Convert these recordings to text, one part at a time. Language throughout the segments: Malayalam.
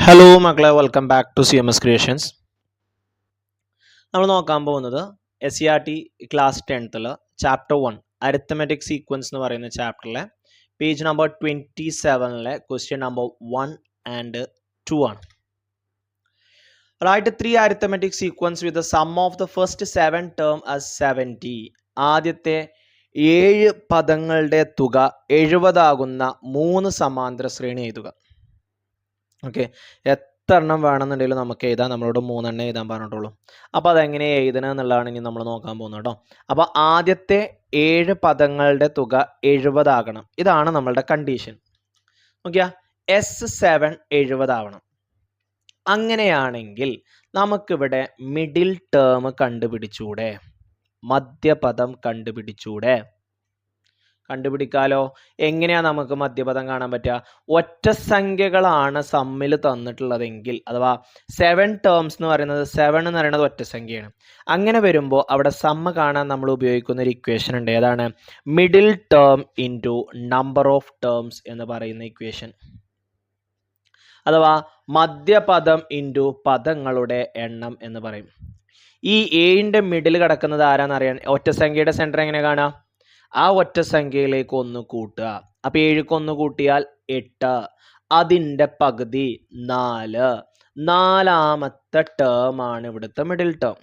ഹലോ മക്കളെ, welcome back to CMS creations. നമ്മൾ നോക്കാൻ പോകുന്നത് SCRT class 10th chapter 1 arithmetic sequence എന്ന് പറയുന്ന ചാപ്റ്ററിലെ page number 27 question number 1 and 2 ആണ്. Write 3 arithmetic sequence with the sum of the first 7 term as 70. ആദ്യത്തെ 7 പദങ്ങളുടെ തുക 70 ആകുന്ന 3 സമാന്തര ശ്രേണി എഴുതുക. ഓക്കെ, എത്ര എണ്ണം വേണമെന്നുണ്ടെങ്കിലും നമുക്ക് എഴുതാം. നമ്മളോട് 3 എണ്ണം എഴുതാൻ പറഞ്ഞിട്ടുള്ളൂ. അപ്പോൾ അതെങ്ങനെ എഴുതണം എന്നുള്ളതാണ് ഇനി നമ്മൾ നോക്കാൻ പോകുന്നത് കേട്ടോ. അപ്പോൾ ആദ്യത്തെ 7 പദങ്ങളുടെ തുക 70 ആകണം. ഇതാണ് നമ്മളുടെ കണ്ടീഷൻ. നോക്കിയാ, S7 70 ആവണം. അങ്ങനെയാണെങ്കിൽ നമുക്കിവിടെ മിഡിൽ ടേം കണ്ടുപിടിച്ചൂടെ? മധ്യപദം കണ്ടുപിടിക്കാലോ. എങ്ങനെയാ നമുക്ക് മധ്യപദം കാണാൻ പറ്റുക? ഒറ്റ സംഖ്യകളാണ് സമ്മിൽ തന്നിട്ടുള്ളതെങ്കിൽ, അഥവാ 7 ടേംസ് എന്ന് പറയുന്നത് 7 എന്ന് പറയുന്നത് ഒറ്റ സംഖ്യയാണ്. അങ്ങനെ വരുമ്പോൾ അവിടെ സമ്മ് കാണാൻ നമ്മൾ ഉപയോഗിക്കുന്ന ഒരു ഇക്വേഷൻ ഉണ്ട്. ഏതാണ്? Middle term into number of terms എന്ന് പറയുന്ന ഇക്വേഷൻ, അഥവാ മധ്യപദം ഇൻറ്റു പദങ്ങളുടെ എണ്ണം എന്ന് പറയും. ഈ എയുടെ മിഡിൽ കിടക്കുന്നത് ആരാന്നറിയാൻ ഒറ്റ സംഖ്യയുടെ സെൻറ്റർ എങ്ങനെ കാണാം? ആ ഒറ്റ സംഖ്യയിലേക്ക് 1 കൂട്ടുക. അപ്പോൾ 7ക്ക് 1 കൂട്ടിയാൽ 8, അതിൻ്റെ പകുതി 4. 4ാമത്തെ ടേം ആണ് ഇവിടുത്തെ മിഡിൽ ടേം.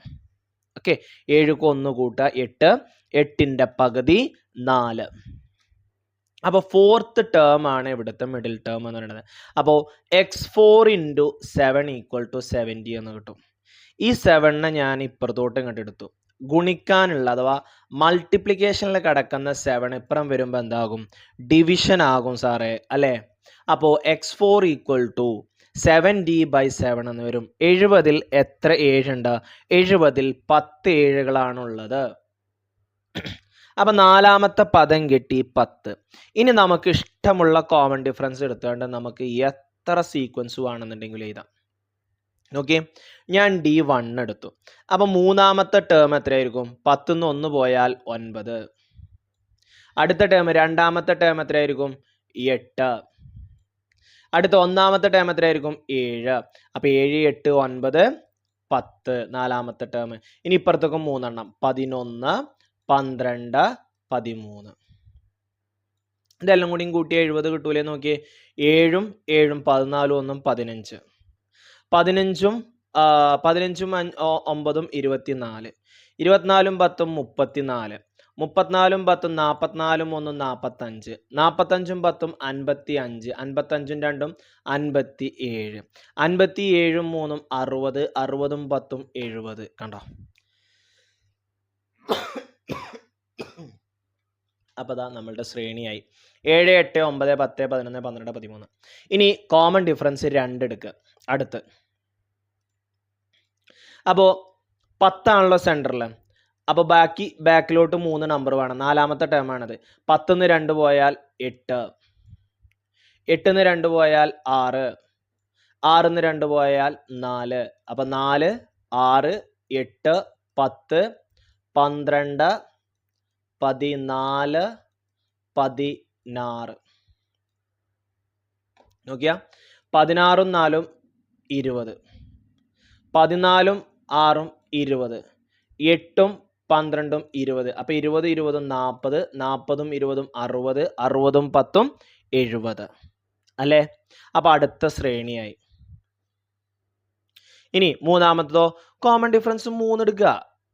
ഓക്കെ, 7ക്ക് 1 കൂട്ടുക 8, 8ൻ്റെ പകുതി 4. അപ്പോൾ 4th ടേം ആണ് ഇവിടുത്തെ മിഡിൽ ടേം എന്ന് പറയുന്നത്. അപ്പോൾ x4 × 7 = 70 എന്ന് കിട്ടും. ഈ 7നെ ഞാൻ ഇപ്പുറത്തോട്ട് ഇങ്ങോട്ട് എടുത്തു. ഗുണിക്കാനുള്ള അഥവാ മൾട്ടിപ്ലിക്കേഷനിൽ കിടക്കുന്ന 7 ഇപ്പുറം വരുമ്പോൾ എന്താകും? ഡിവിഷൻ ആകും സാറേ, അല്ലേ? അപ്പോൾ x4 = 70/7 എന്ന് വരും. 70ൽ എത്ര 7 ഉണ്ട്? 70ൽ 10 7കളാണുള്ളത്. അപ്പം 4ാമത്തെ പദം കിട്ടി 10. ഇനി നമുക്ക് ഇഷ്ടമുള്ള കോമൺ ഡിഫറൻസ് എടുത്തുകൊണ്ട് നമുക്ക് എത്ര സീക്വൻസ് വേണമെന്നുണ്ടെങ്കിൽ എഴുതാം. ഓക്കെ, ഞാൻ D1 എടുത്തു. അപ്പം 3ാമത്തെ ടേം എത്രയായിരിക്കും? 10 ന്ന് 1 പോയാൽ 9. അടുത്ത ടേം 2ാമത്തെ ടേം എത്രയായിരിക്കും? 8. അടുത്ത 1ാമത്തെ ടേം എത്രയായിരിക്കും? 7. അപ്പോൾ 7, 8, 9, 10 4ാമത്തെ ടേം. ഇനി ഇപ്പുറത്തേക്ക് 3 എണ്ണം 11, 12, 13. ഇതെല്ലാം കൂടിയും കൂട്ടി 70 കിട്ടൂലേ? നോക്കിയേ, 7ഉം 7ഉം 14, 1ഉം 15. 15ഉം 9ഉം 24. 24ഉം 10ഉം 34. 34ഉം 10ഉം 44, 1ഉം 45. 45ഉം 10ഉം 55. 55ഉം 2ഉം 57. 57ഉം 3ഉം 60. 60ഉം 10ഉം 70. കണ്ടോ? അപ്പോൾ അതാ നമ്മളുടെ ശ്രേണിയായി 7, 8, 9, 10, 11, 12, 13. ഇനി കോമൺ ഡിഫറൻസ് 2 എടുക്കുക. അടുത്ത് അപ്പോൾ 10 ആണല്ലോ സെൻറ്ററിൽ. അപ്പോൾ ബാക്കിലോട്ട് 3 നമ്പർ വേണം. 4ാമത്തെ ടേം ആണത്. 10 ന്ന് 2 പോയാൽ 8, 8 ന്ന് 2 പോയാൽ 6, 6 ന്ന് 2 പോയാൽ 4. അപ്പോൾ 4, 6, 8, 10, 12, 14, 16. നോക്കിയാ, 16ഉം 4ഉം 20. 14ഉം 6ഉം 20. 8ഉം 12ഉം 20. അപ്പോൾ 20, 20, 40. 40ഉം 20ഉം 60. 60ഉം 10ഉം 70. അല്ലേ? അപ്പോൾ അടുത്ത ശ്രേണിയായി. ഇനി 3ാമത്തതോ? കോമൺ ഡിഫറൻസ് 3 എടുക്കുക.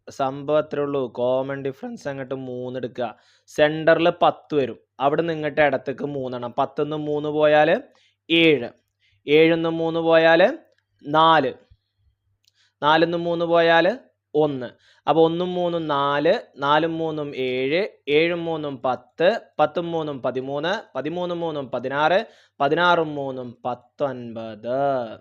സംഭവം അത്രേ ഉള്ളൂ. കോമൺ ഡിഫറൻസ് അങ്ങോട്ട് 3 എടുക്കുക. സെൻറ്ററിൽ 10 വരും. അവിടെ നിന്ന് ഇങ്ങോട്ട് ഇടത്തേക്ക് 3 എണ്ണം. 10 ന്ന് 3 പോയാൽ 7. 7 ന്ന് 3 പോയാൽ 4. 4 ന്ന് 3 പോയാൽ 1. അപ്പോൾ 1ഉം 3ഉം 4. 4ഉം 3ഉം 7. 7ഉം 3ഉം 10. 10ഉം 3ഉം 13. 13ഉം 3ഉം 16. 16ഉം 3ഉം 19.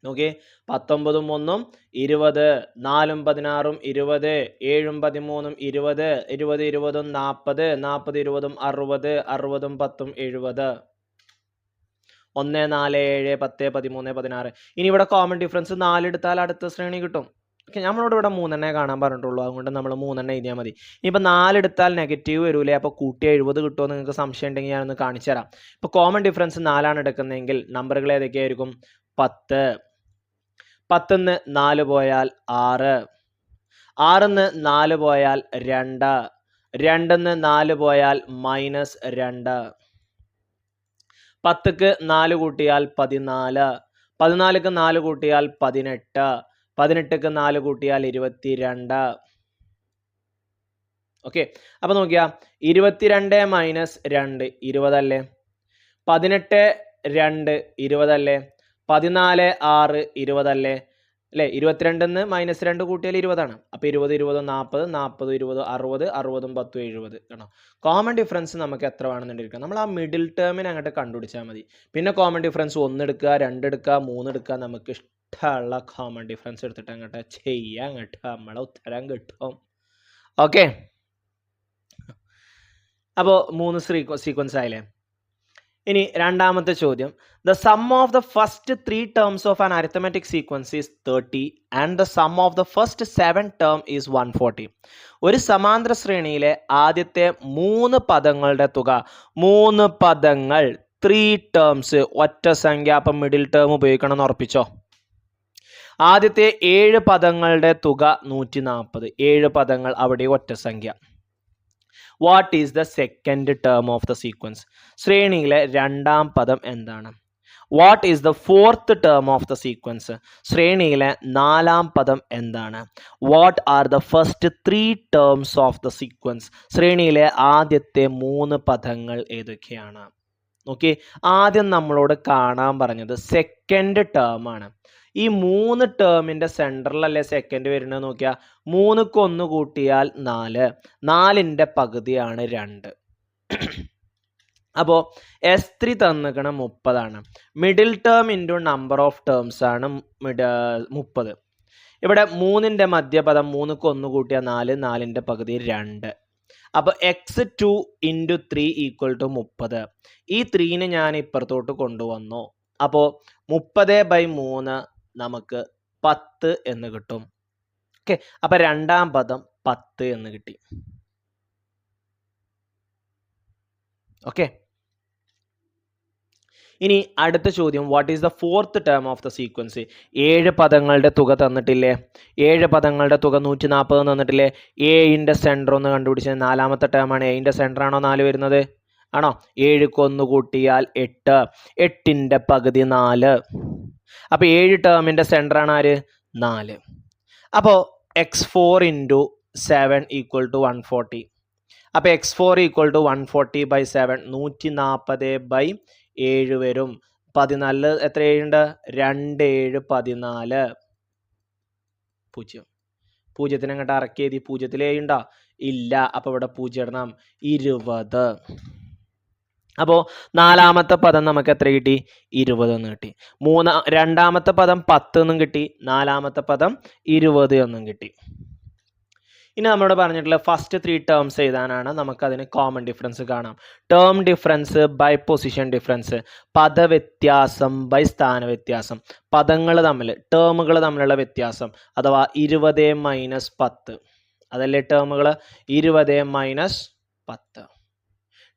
നോക്കി, 19ഉം 1ഉം 20. 4ഉം 16ഉം 20. 7ഉം 13ഉം 20. 20, 20, 40. 40, 20, 60. 60ഉം 10ഉം 70. 1, 4, 7, 10, 13, 16. ഇനി ഇവിടെ കോമൺ ഡിഫറൻസ് 4 എടുത്താൽ അടുത്ത ശ്രേണി കിട്ടും. ഓക്കെ, നമ്മളോട് ഇവിടെ 3 കാണാൻ പറഞ്ഞിട്ടുള്ളൂ, അതുകൊണ്ട് നമ്മൾ 3 എഴുതിയാൽ മതി. ഇനിയിപ്പോൾ 4 എടുത്താൽ നെഗറ്റീവ് വരൂലേ, അപ്പോൾ കൂട്ടി 70 കിട്ടുമോ എന്ന് നിങ്ങൾക്ക് സംശയം ഉണ്ടെങ്കിൽ ഞാനൊന്ന് കാണിച്ചു തരാം. ഇപ്പോൾ കോമൺ ഡിഫറൻസ് 4 എടുക്കുന്നതെങ്കിൽ നമ്പറുകൾ ഏതൊക്കെയായിരിക്കും? 10, 10 4 പോയാൽ 6, 6 4 പോയാൽ 2, 2 4 പോയാൽ -2, 10ക്ക് 4 കൂട്ടിയാൽ 14, 14ക്ക് 4 കൂട്ടിയാൽ 18, 18ക്ക് 4 കൂട്ടിയാൽ 22. ഓക്കെ, അപ്പോൾ നോക്കിയാ 22 - 2 20 അല്ലേ, 18 2 20 അല്ലേ, 14 6 20 അല്ലേ, അല്ലേ? 22 -2 കൂട്ടിയാൽ 20 ആണ്. അപ്പോൾ 20 20 40, 40 20 60, 60 10 70. കേട്ടോ, കോമൺ ഡിഫറൻസ് നമുക്ക് എത്ര വേണമെന്നുണ്ടെങ്കിൽ നമ്മൾ ആ മിഡിൽ ടേമിനെ അങ്ങോട്ട് കണ്ടുപിടിച്ചാൽ മതി. പിന്നെ കോമൺ ഡിഫറൻസ് 1 എടുക്കുക, 2 എടുക്കുക, 3 എടുക്കുക, നമുക്ക് ഇഷ്ടമുള്ള കോമൺ ഡിഫറൻസ് എടുത്തിട്ട് അങ്ങോട്ട് ചെയ്യാൻ അങ്ങോട്ട് നമ്മളെ ഉത്തരം കിട്ടും. ഓക്കെ, അപ്പോൾ 3 സീക്വൻസ് ആയില്ലേ. ഇനി രണ്ടാമത്തെ ചോദ്യം, the sum of the first 3 terms of an arithmetic sequence is 30 and the sum of the first 7 term is 140. ഒരു സമാന്തര ശ്രേണിയിലെ ആദ്യത്തെ 3 പദങ്ങളുടെ തുക, 3 പദങ്ങൾ 3 ടേംസ് ഒറ്റ സംഖ്യ, അപ്പം മിഡിൽ ടേം ഉപയോഗിക്കണം എന്ന് ഉറപ്പിച്ചോ. ആദ്യത്തെ 7 പദങ്ങളുടെ തുക 140, 7 പദങ്ങൾ അവിടെ ഒറ്റ സംഖ്യ. What is the second term of the sequence? ശ്രേണിയിലെ രണ്ടാം പദം എന്താണ്? What is the fourth term of the sequence? ശ്രേണിയിലെ 4ാം പദം എന്താണ്? What are the first 3 terms of the sequence? ശ്രേണിയിലെ ആദ്യത്തെ 3 പദങ്ങൾ ഏതൊക്കെയാണ്? ഓക്കെ, ആദ്യം നമ്മളോട് കാണാൻ പറഞ്ഞത് സെക്കൻഡ് ടേം ആണ്. ഈ 3 ടേമിൻ്റെ സെൻറ്ററിലല്ലേ സെക്കൻഡ് വരുന്നത്? നോക്കിയാൽ 3ക്ക് 1 കൂട്ടിയാൽ 4, 4ൻ്റെ പകുതിയാണ് 2. അപ്പോൾ S3 തന്നിക്കണ 30 ആണ്. Middle term into number of terms ആണ് 30. ഇവിടെ 3ൻ്റെ മധ്യപദം 3ക്ക് 1 കൂട്ടിയാൽ 4, 4ൻ്റെ പകുതി 2. അപ്പോൾ x2 × 3 = 30. ഈ 3നെ ഞാൻ ഇപ്പുറത്തോട്ട് കൊണ്ടുവന്നു. അപ്പോൾ 30/3 നമുക്ക് 10 എന്ന് കിട്ടും. ഓക്കെ, അപ്പോൾ രണ്ടാം പദം 10 എന്ന് കിട്ടി. ഓക്കെ, ഇനി അടുത്ത ചോദ്യം, what is the fourth term of the sequence? 7 പദങ്ങളുടെ തുക തന്നിട്ടില്ലേ? 7 പദങ്ങളുടെ തുക 140 തന്നിട്ടില്ലേ? എയുടെ സെൻറ്റർ ഒന്ന് കണ്ടുപിടിച്ച്. 4ാമത്തെ ടേമാണ്. എയുടെ സെൻറ്റർ ആണോ 4 വരുന്നത്? ആണോ? 7ക്ക് 1 കൂട്ടിയാൽ 8, 8ൻ്റെ പകുതി 4. അപ്പോൾ 7 ടേമിൻ്റെ സെൻറ്റർ ആണ് ആര്? 4. അപ്പോൾ x4 × 7 = 140. അപ്പോൾ x4 = 140/7, 140/7 വരും. 14 എത്ര 7 ഉണ്ട്? 2 7 14. 0. 0നെ അങ്ങോട്ട് ഇറക്കി എഴുതി. 0ൽ 7 ഉണ്ടോ? ഇല്ല. അപ്പോൾ ഇവിടെ 0 ഇടണം. 20. അപ്പോൾ 4ാമത്തെ പദം നമുക്ക് എത്ര കിട്ടി? 20 എന്ന് കിട്ടി. 2ാമത്തെ പദം 10 എന്നും കിട്ടി. 4ാമത്തെ പദം 20 എന്നും കിട്ടി. ഇനി നമ്മളോട് പറഞ്ഞിട്ടുള്ള ഫസ്റ്റ് 3 ടേംസ് എഴുതാനാണ്. നമുക്കതിന് കോമൺ ഡിഫറൻസ് കാണാം. Term difference by position difference, പദവ്യത്യാസം ബൈ സ്ഥാന വ്യത്യാസം, പദങ്ങൾ തമ്മിൽ, ടേമുകൾ തമ്മിലുള്ള വ്യത്യാസം, അഥവാ 20 - 10. അതല്ലേ ടേമുകൾ? 20 - 10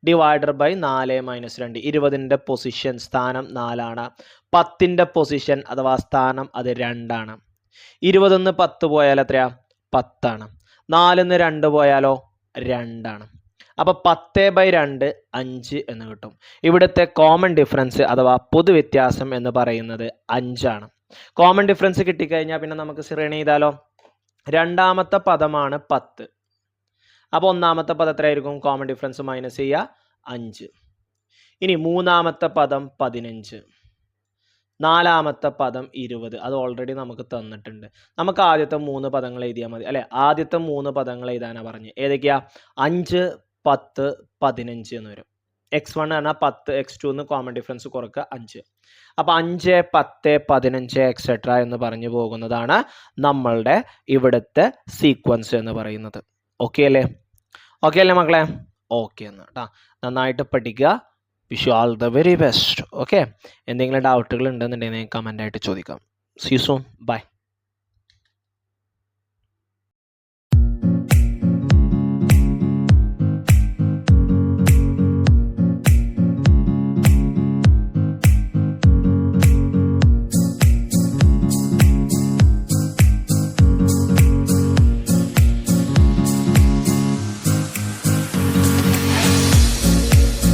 ഡിവൈഡഡ് ബൈ 4 - 2. 20ൻ്റെ പൊസിഷൻ സ്ഥാനം 4 ആണ്. 10ൻ്റെ പൊസിഷൻ അഥവാ സ്ഥാനം അത് 2 ആണ്. 20 - 10 പോയാൽ എത്രയാ? 10 ആണ്. 4 - 2 പോയാലോ? 2 ആണ്. അപ്പോൾ 10/2 5 എന്ന് കിട്ടും. ഇവിടുത്തെ കോമൺ ഡിഫറൻസ് അഥവാ പൊതുവ്യത്യാസം എന്ന് പറയുന്നത് 5 ആണ്. കോമൺ ഡിഫറൻസ് കിട്ടിക്കഴിഞ്ഞാൽ പിന്നെ നമുക്ക് ശ്രേണി ചെയ്താലോ. 2ാമത്തെ പദമാണ് 10. അപ്പോൾ 1ാമത്തെ പദം എത്രയായിരിക്കും? കോമൺ ഡിഫറൻസ് മൈനസ് ചെയ്യുക, 5. ഇനി 3ാമത്തെ പദം 15, 4ാമത്തെ പദം 20. അത് ഓൾറെഡി നമുക്ക് തന്നിട്ടുണ്ട്. നമുക്ക് ആദ്യത്തെ 3 പദങ്ങൾ എഴുതിയാൽ മതി അല്ലേ? ആദ്യത്തെ 3 പദങ്ങൾ എഴുതാനാണ് പറഞ്ഞത്. ഏതൊക്കെയാ? 5 10 15 എന്ന് വരും. x1 പറഞ്ഞാൽ 10, x2 എന്ന് കോമൺ ഡിഫറൻസ് കുറക്കുക 5. അപ്പോൾ 5 10 15 എക്സെട്ര എന്ന് പറഞ്ഞു പോകുന്നതാണ് നമ്മളുടെ ഇവിടുത്തെ സീക്വൻസ് എന്ന് പറയുന്നത്. ഓക്കെ അല്ലേ? ഓക്കെ അല്ലേ മക്കളെ? ഓക്കെ എന്ന് കേട്ടോ. നന്നായിട്ട് പഠിക്കുക. Wish you all the very best. Okay, എന്തെങ്കിലും ഡൗട്ടുകൾ ഉണ്ടെന്നുണ്ടെങ്കിൽ കമൻ്റായിട്ട് ചോദിക്കാം. See you soon. ബൈ.